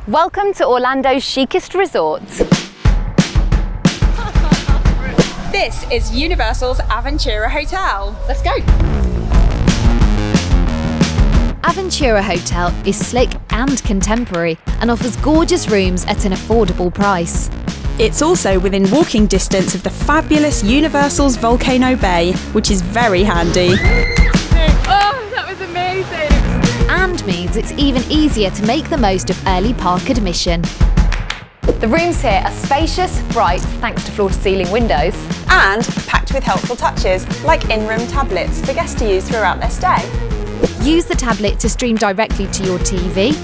Welcome to Orlando's chicest resort. This is Universal's Aventura Hotel. Let's go. Aventura Hotel is slick and contemporary and offers gorgeous rooms at an affordable price. It's also within walking distance of the fabulous Universal's Volcano Bay, which is very handy. Oh, that was amazing! And means it's even easier to make the most of early park admission. The rooms here are spacious, bright, thanks to floor-to-ceiling windows. And packed with helpful touches, like in-room tablets for guests to use throughout their stay. Use the tablet to stream directly to your TV,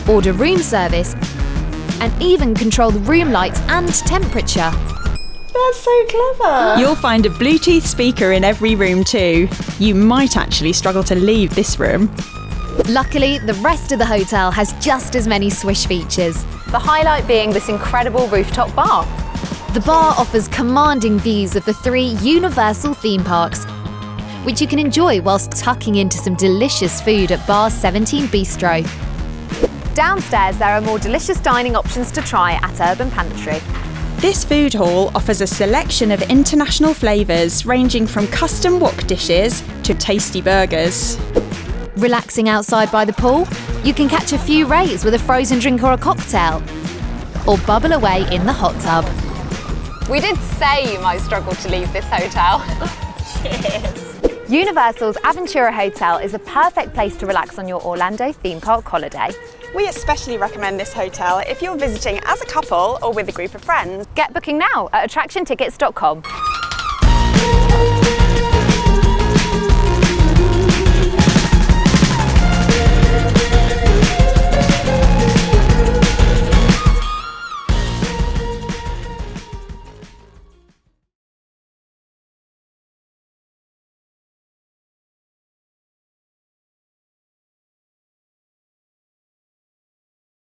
order room service, and even control the room lights and temperature. That's so clever! You'll find a Bluetooth speaker in every room too. You might actually struggle to leave this room. Luckily, the rest of the hotel has just as many swish features. The highlight being this incredible rooftop bar. The bar offers commanding views of the 3 Universal theme parks, which you can enjoy whilst tucking into some delicious food at Bar 17 Bistro. Downstairs, there are more delicious dining options to try at Urban Pantry. This food hall offers a selection of international flavours ranging from custom wok dishes to tasty burgers. Relaxing outside by the pool, you can catch a few rays with a frozen drink or a cocktail, or bubble away in the hot tub. We did say you might struggle to leave this hotel. Cheers! Universal's Aventura Hotel is a perfect place to relax on your Orlando theme park holiday. We especially recommend this hotel if you're visiting as a couple or with a group of friends. Get booking now at attractiontickets.com.